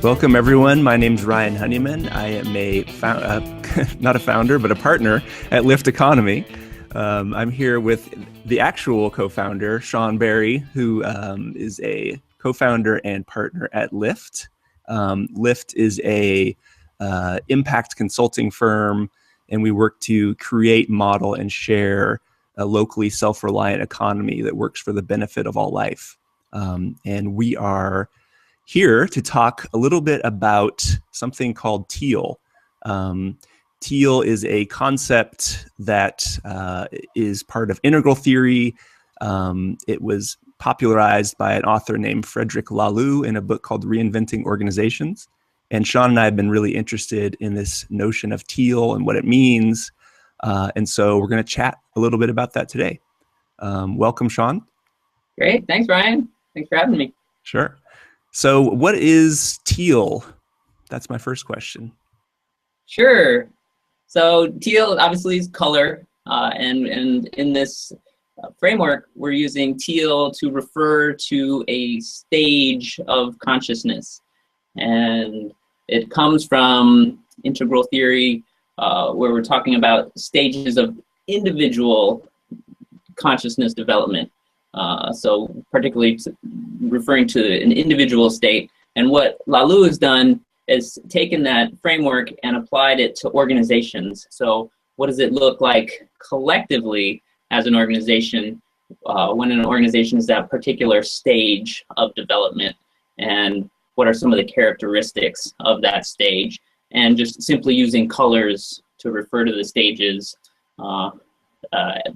Welcome, everyone. My name's Ryan Honeyman. I am not a founder, but a partner at Lyft Economy. I'm here with the actual co-founder, Shawn, who is a co-founder and partner at Lyft. Lyft is a impact consulting firm, and we work to create, model, and share a locally self-reliant economy that works for the benefit of all life. And we are here to talk a little bit about something called Teal. Teal is a concept that is part of integral theory. It was popularized by an author named Frederic Laloux in a book called Reinventing Organizations. And Shawn and I have been really interested in this notion of Teal and what it means. And so we're going to chat a little bit about that today. Welcome, Shawn. Great. Thanks, Ryan. Thanks for having me. Sure. So what is Teal? That's my first question. Sure. So Teal obviously is color, and in this framework, we're using Teal to refer to a stage of consciousness. And it comes from integral theory, where we're talking about stages of individual consciousness development. So particularly referring to an individual state. And what Laloux has done is taken that framework and applied it to organizations. So what does it look like collectively as an organization when an organization is at a particular stage of development? And what are some of the characteristics of that stage? And just simply using colors to refer to the stages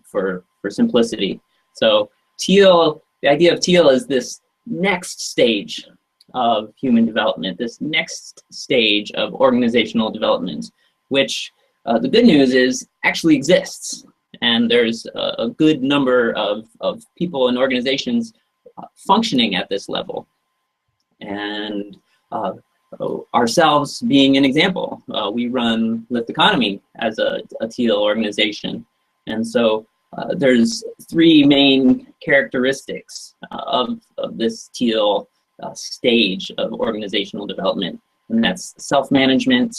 for simplicity. So Teal, the idea of Teal is this next stage of human development, this next stage of organizational development, which the good news is actually exists. And there's a good number of people and organizations functioning at this level. And ourselves being an example, we run Lyft Economy as a Teal organization. And so there's three main characteristics of this Teal stage of organizational development, and that's self-management,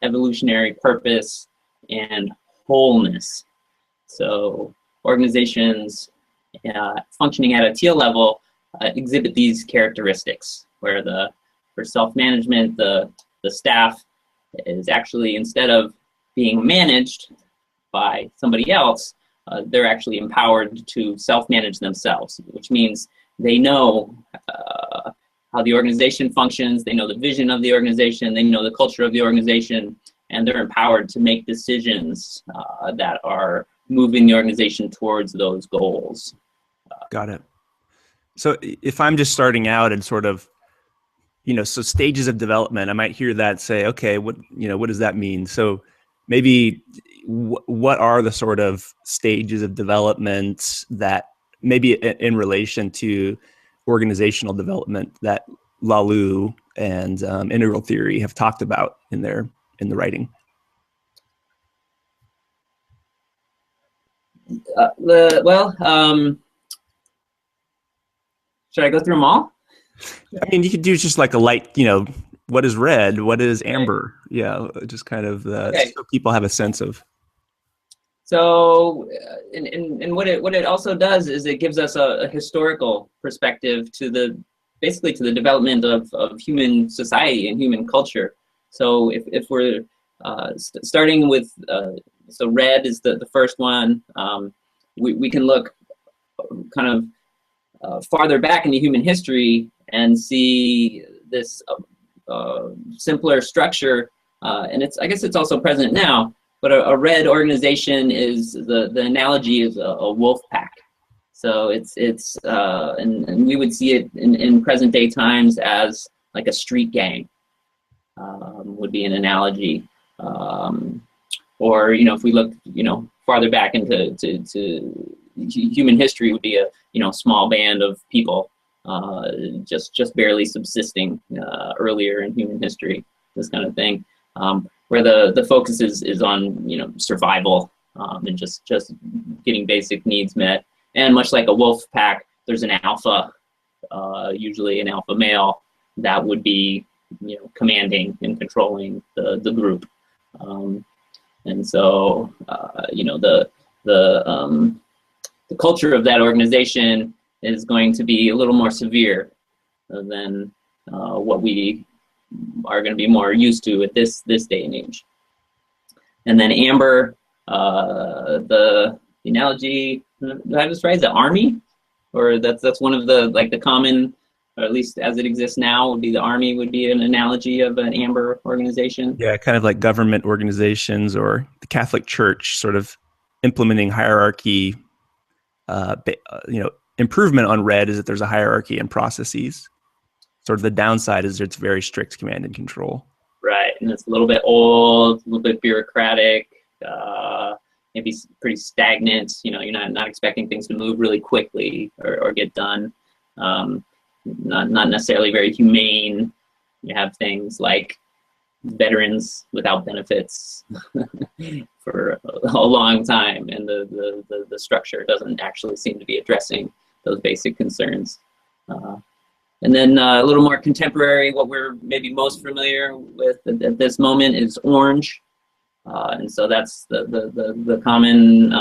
evolutionary purpose, and wholeness. So organizations functioning at a Teal level exhibit these characteristics, where for self-management, the staff is actually, instead of being managed by somebody else, they're actually empowered to self-manage themselves, which means they know how the organization functions, they know the vision of the organization, they know the culture of the organization, and they're empowered to make decisions that are moving the organization towards those goals. Got it. So if I'm just starting out and sort of, so stages of development, I might hear that say, okay, what does that mean? So maybe what are the sort of stages of development that maybe in relation to organizational development that Laloux and integral theory have talked about in the writing? Should I go through them all? I mean, you could do just like a light, what is red? What is amber? Yeah, just kind of Okay. so people have a sense of. So, and what it also does is it gives us a historical perspective to basically to the development of human society and human culture. So if we're starting with, so red is the first one, we can look kind of farther back into human history and see this simpler structure, and I guess it's also present now. But a red organization is the analogy is a wolf pack. So and we would see it in present day times as like a street gang would be an analogy. Or if we look farther back into human history, would be a small band of people just barely subsisting earlier in human history, this kind of thing. Where the focus is on survival and just getting basic needs met. And much like a wolf pack, there's an alpha, usually an alpha male, that would be commanding and controlling the group. And so, the culture of that organization is going to be a little more severe than what we are going to be more used to at this day and age. And then amber, the analogy, did I have this right? Is it army? Or that's one of the common, or at least as it exists now, would be the army would be an analogy of an amber organization. Yeah, kind of like government organizations or the Catholic Church sort of implementing hierarchy. Improvement on red is that there's a hierarchy and processes. Sort of the downside is it's very strict command and control. Right, and it's a little bit old, a little bit bureaucratic, maybe pretty stagnant. You're not expecting things to move really quickly or get done. Not necessarily very humane. You have things like veterans without benefits for a long time, and the structure doesn't actually seem to be addressing those basic concerns. And then a little more contemporary, what we're maybe most familiar with at this moment is orange. And so that's the common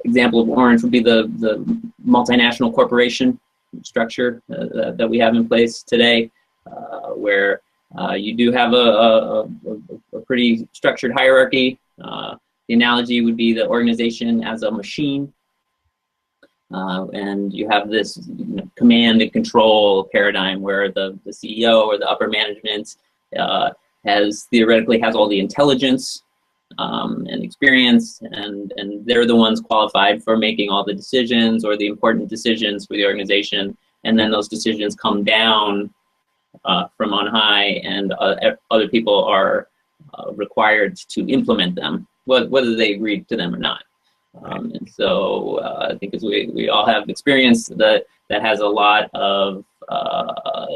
example of orange would be the multinational corporation structure that we have in place today, where you do have a pretty structured hierarchy. The analogy would be the organization as a machine. And you have this command and control paradigm where the CEO or the upper management theoretically has all the intelligence and experience, and they're the ones qualified for making all the decisions or the important decisions for the organization. And then those decisions come down from on high, and other people are required to implement them, whether they agree to them or not. And so I think as we all have experience that has a lot of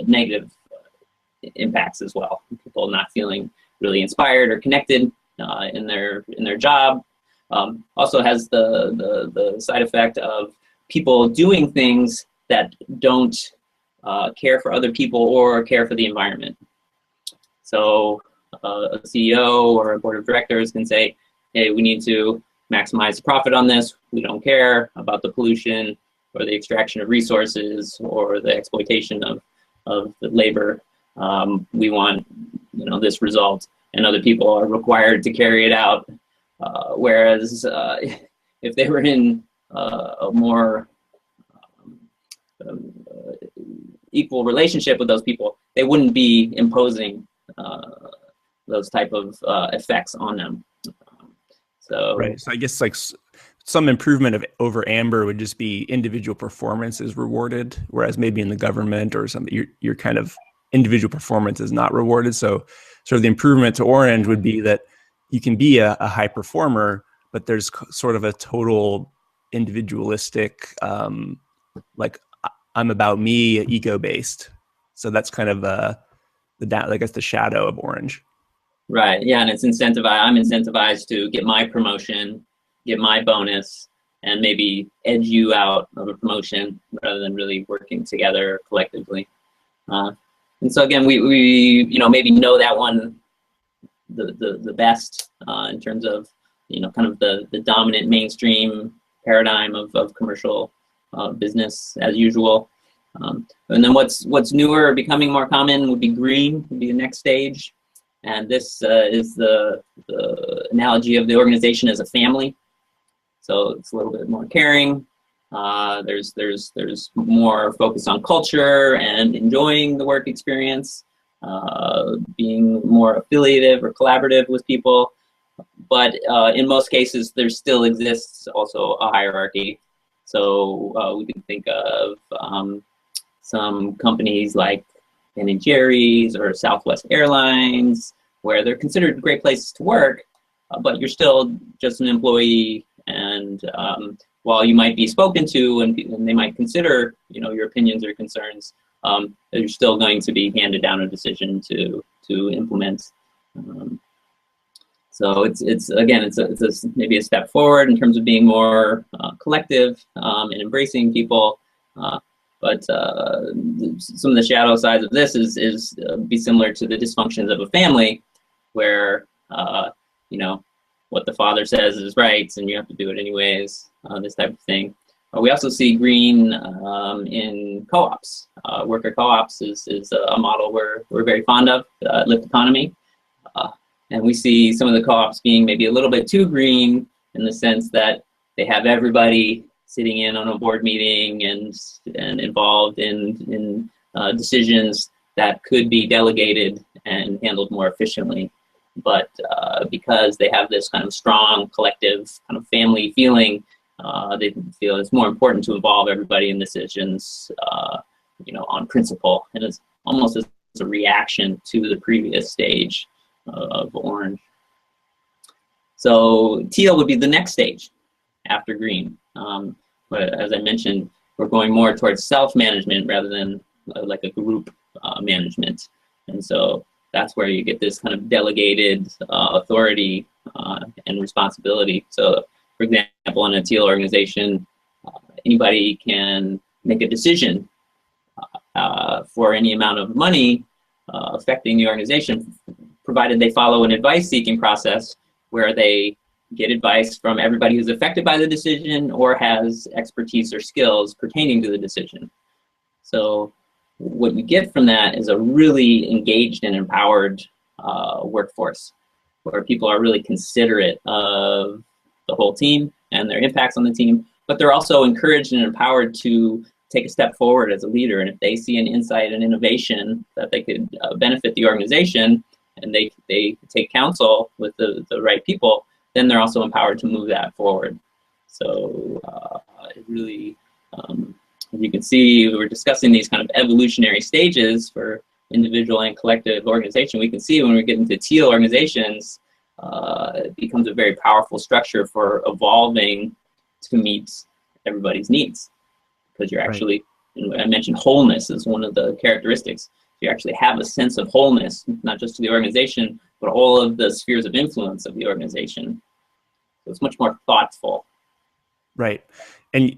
negative impacts as well. People not feeling really inspired or connected in their job. Also has the side effect of people doing things that don't care for other people or care for the environment. So a CEO or a board of directors can say, hey, we need to maximize profit on this. We don't care about the pollution or the extraction of resources or the exploitation of the labor. We want this result, and other people are required to carry it out. Whereas if they were in a more equal relationship with those people, they wouldn't be imposing those type of effects on them. Right. So I guess like some improvement over amber would just be individual performance is rewarded, whereas maybe in the government or something, your kind of individual performance is not rewarded. So sort of the improvement to orange would be that you can be a high performer, but there's sort of a total individualistic, like I'm about me, ego-based. So that's kind of I guess the shadow of orange. Right. Yeah, and it's incentivized. I'm incentivized to get my promotion, get my bonus, and maybe edge you out of a promotion rather than really working together collectively. And so again, we maybe know that one the best in terms of kind of the dominant mainstream paradigm of commercial business as usual. And then what's newer, becoming more common, would be green, would be the next stage. And this is the analogy of the organization as a family. So it's a little bit more caring. There's more focus on culture and enjoying the work experience, being more affiliative or collaborative with people. But in most cases, there still exists also a hierarchy. So we can think of some companies like Ben & Jerry's or Southwest Airlines, where they're considered great places to work, but you're still just an employee. And while you might be spoken to and they might consider your opinions or concerns, you're still going to be handed down a decision to implement. So it's maybe a step forward in terms of being more collective and embracing people. But some of the shadow sides of this is be similar to the dysfunctions of a family, where you know, what the father says is right, and you have to do it anyways. This type of thing. We also see green in co-ops. Worker co-ops is a model we're very fond of, Lyft economy. And we see some of the co-ops being maybe a little bit too green in the sense that they have everybody sitting in on a board meeting and involved in decisions that could be delegated and handled more efficiently. But because they have this kind of strong collective kind of family feeling, they feel it's more important to involve everybody in decisions, you know, on principle, and it's almost as a reaction to the previous stage of orange. So teal would be the next stage after green. But as I mentioned, we're going more towards self-management rather than like a group management, and so that's where you get this kind of delegated authority and responsibility. So, for example, in a Teal organization, anybody can make a decision for any amount of money affecting the organization, provided they follow an advice-seeking process where they get advice from everybody who's affected by the decision or has expertise or skills pertaining to the decision. So what you get from that is a really engaged and empowered workforce, where people are really considerate of the whole team and their impacts on the team, but they're also encouraged and empowered to take a step forward as a leader. And if they see an insight and innovation that they could benefit the organization, and they take counsel with the right people, then they're also empowered to move that forward. So it really, as you can see, we're discussing these kind of evolutionary stages for individual and collective organization. We can see when we get into Teal organizations, it becomes a very powerful structure for evolving to meet everybody's needs, because you're actually, and I mentioned wholeness is one of the characteristics. You actually have a sense of wholeness, not just to the organization, but all of the spheres of influence of the organization. So it's much more thoughtful. Right. And,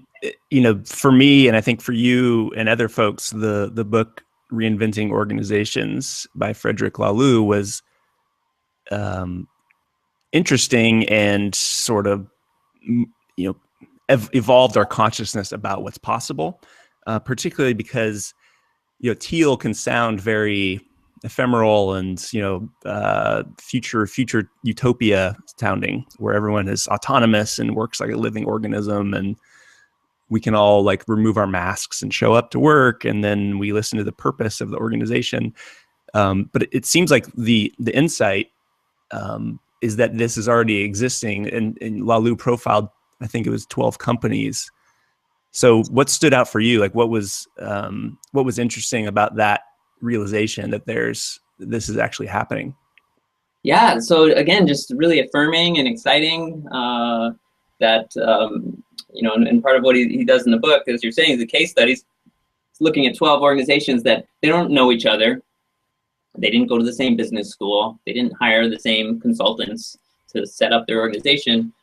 you know, for me, and I think for you and other folks, the book Reinventing Organizations by Frederic Laloux was interesting and sort of, you know, evolved our consciousness about what's possible, particularly because, you know, Teal can sound very ephemeral and, you know, future utopia sounding, where everyone is autonomous and works like a living organism, and we can all like remove our masks and show up to work, and then we listen to the purpose of the organization. But it seems like the insight is that this is already existing, and Laloux profiled, I think it was 12 companies. So what stood out for you? Like what was interesting about that realization that this is actually happening? Yeah, so again, just really affirming and exciting that, you know, and part of what he does in the book, as you're saying, is the case studies. It's looking at 12 organizations that they don't know each other. They didn't go to the same business school. They didn't hire the same consultants to set up their organization.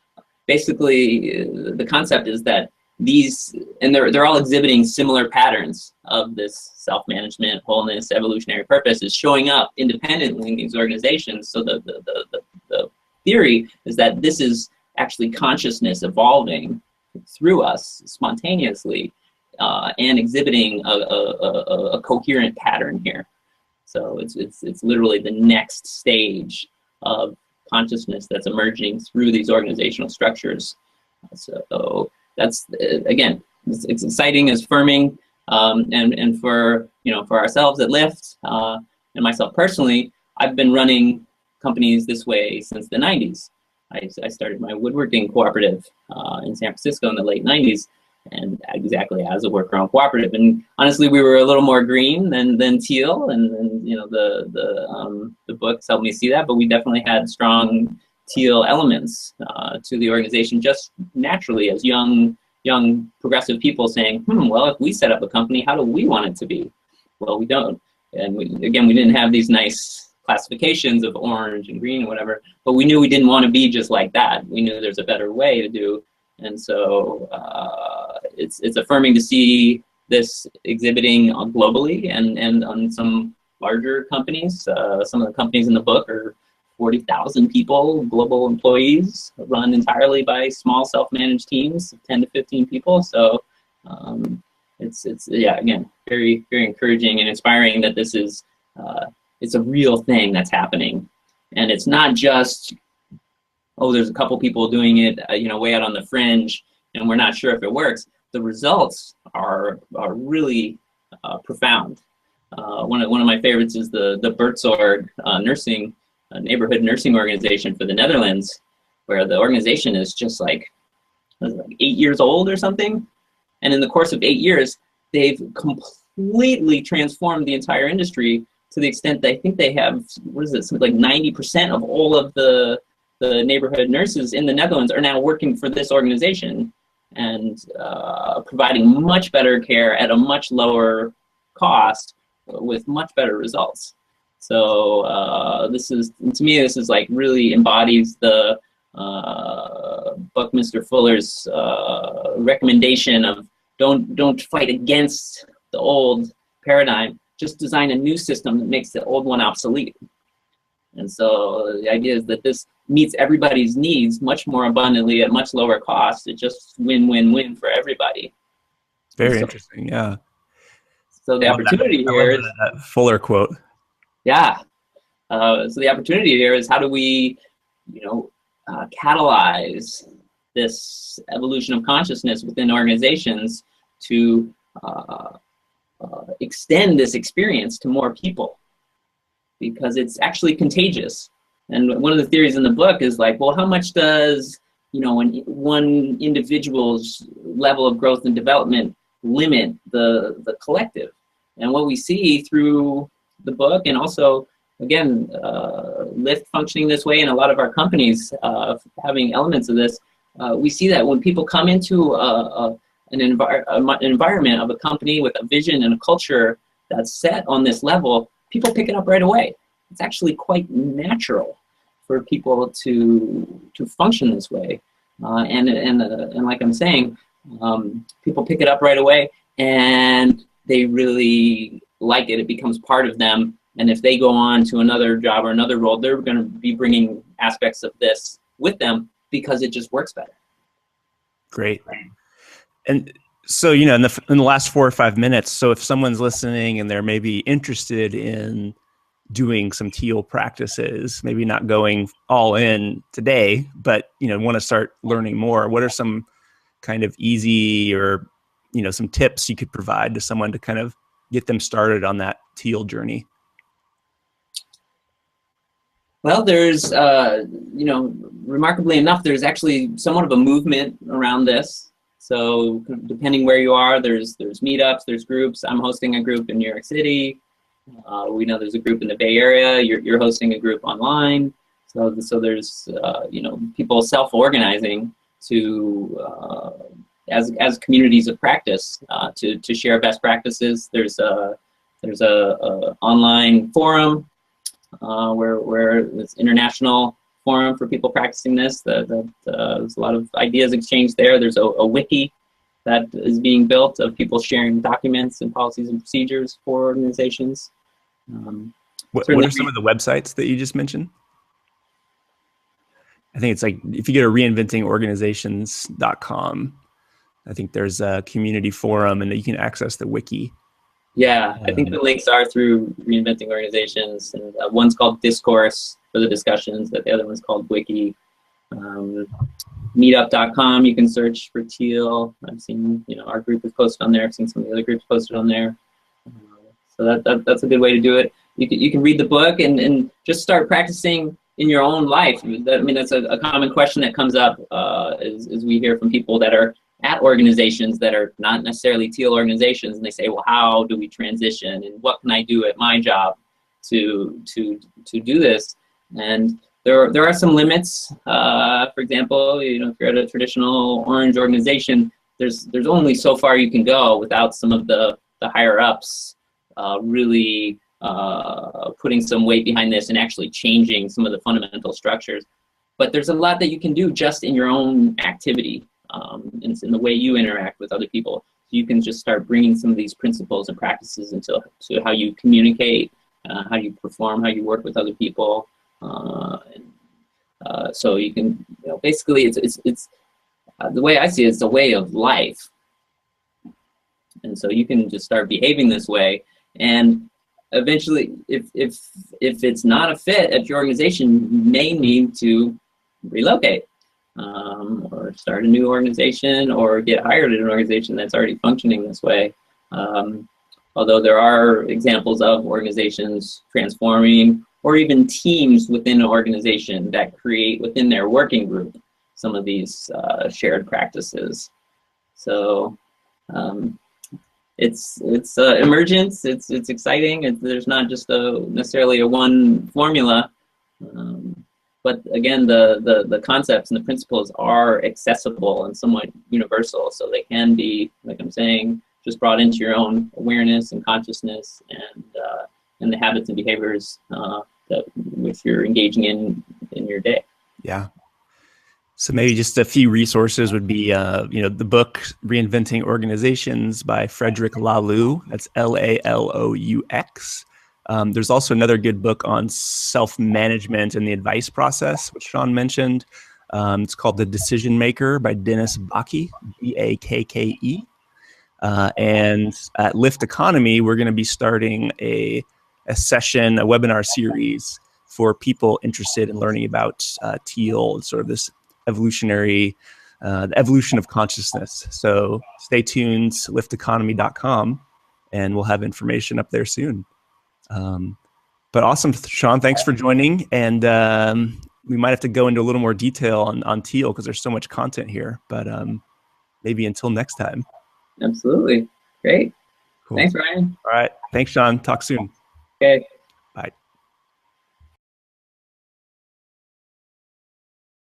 Basically, the concept is that and they're all exhibiting similar patterns of this self-management, wholeness, evolutionary purpose is showing up independently in these organizations. So the theory is that this is actually consciousness evolving through us spontaneously and exhibiting a coherent pattern here. So it's literally the next stage of consciousness that's emerging through these organizational structures. So that's, again, it's exciting, it's affirming, and for, you know, for ourselves at Lyft and myself personally, I've been running companies this way since the 90s. I started my woodworking cooperative in San Francisco in the late 90s, and exactly as a worker-owned cooperative. And honestly, we were a little more green than Teal, and you know, the books helped me see that, but we definitely had strong Teal elements to the organization, just naturally as young progressive people saying, well, if we set up a company, how do we want it to be? Well, we don't. And we didn't have these nice classifications of orange and green and whatever, but we knew we didn't want to be just like that. We knew there's a better way to do. And so it's affirming to see this exhibiting globally and on some larger companies. Some of the companies in the book are 40,000 people, global employees, run entirely by small self-managed teams of 10 to 15 people. So it's yeah, again, very, very encouraging and inspiring that this is, it's a real thing that's happening. And it's not just, oh, there's a couple people doing it, way out on the fringe, and we're not sure if it works. The results are really profound. One of my favorites is the Buurtzorg neighborhood nursing organization for the Netherlands, where the organization is just like 8 years old or something. And in the course of 8 years, they've completely transformed the entire industry to the extent that I think they have, something like 90% of all of the neighborhood nurses in the Netherlands are now working for this organization and providing much better care at a much lower cost with much better results. So this is, to me, this is like really embodies the Buckminster Fuller's recommendation of don't fight against the old paradigm, just design a new system that makes the old one obsolete. And so the idea is that this meets everybody's needs much more abundantly at much lower cost. It's just win-win-win for everybody. Very interesting, yeah. So the opportunity here is that Fuller quote. Yeah. So the opportunity here is how do we, catalyze this evolution of consciousness within organizations to extend this experience to more people, because it's actually contagious. And one of the theories in the book is like, well, how much does, one individual's level of growth and development limit the collective? And what we see through the book, and also, again, Lyft functioning this way, and a lot of our companies having elements of this, we see that when people come into an environment of a company with a vision and a culture that's set on this level, people pick it up right away. It's actually quite natural for people to function this way, and like I'm saying, people pick it up right away, and they really like it. It becomes part of them. And if they go on to another job or another role, they're going to be bringing aspects of this with them because it just works better. Great. And so, in the last 4 or 5 minutes, so if someone's listening and they're maybe interested in doing some Teal practices, maybe not going all in today, but, want to start learning more, what are some kind of easy or, some tips you could provide to someone to kind of get them started on that Teal journey? Well, there's, remarkably enough, there's actually somewhat of a movement around this. So depending where you are, there's meetups, there's groups. I'm hosting a group in New York City. We know there's a group in the Bay Area. You're hosting a group online. So there's, people self-organizing to, as communities of practice, to share best practices. There's a online forum where it's international forum for people practicing this. There's a lot of ideas exchanged there. There's a wiki that is being built of people sharing documents and policies and procedures for organizations. What are some of the websites that you just mentioned? I think it's like, if you go to reinventingorganizations.com, I think there's a community forum and that you can access the wiki. Yeah, I think the links are through Reinventing Organizations, and one's called Discourse for the discussions, but the other one's called Wiki. Meetup.com, you can search for Teal. I've seen, our group is posted on there. I've seen some of the other groups posted on there. So that's a good way to do it. You can read the book and just start practicing in your own life. That's a common question that comes up as we hear from people that are at organizations that are not necessarily Teal organizations, and they say, well, how do we transition, and what can I do at my job to do this? And there are some limits. For example, if you're at a traditional orange organization, there's only so far you can go without some of the higher ups really putting some weight behind this and actually changing some of the fundamental structures. But there's a lot that you can do just in your own activity. And it's in the way you interact with other people. you can just start bringing some of these principles and practices into how you communicate, how you perform, how you work with other people. So you can, basically, it's the way I see it, it's a way of life. And so you can just start behaving this way, and eventually, if it's not a fit at your organization, you may need to relocate, or start a new organization, or get hired at an organization that's already functioning this way. Although there are examples of organizations transforming, or even teams within an organization that create within their working group some of these shared practices. So it's emergence. It's exciting. There's not just necessarily a one formula, but again, the concepts and the principles are accessible and somewhat universal. So they can be, like I'm saying, just brought into your own awareness and consciousness, and the habits and behaviors that which you're engaging in your day. Yeah. So maybe just a few resources would be, the book Reinventing Organizations by Frederic Laloux. That's Laloux. There's also another good book on self-management and the advice process, which Shawn mentioned. It's called The Decision Maker by Dennis Bakke, Bakke. And at Lift Economy, we're going to be starting a session, a webinar series for people interested in learning about Teal and sort of this evolutionary, the evolution of consciousness. So stay tuned, lifteconomy.com, and we'll have information up there soon. But awesome, Shawn, thanks for joining. And we might have to go into a little more detail on Teal because there's so much content here, but maybe until next time. Absolutely. Great. Cool. Thanks, Ryan. All right. Thanks, Shawn. Talk soon. Okay.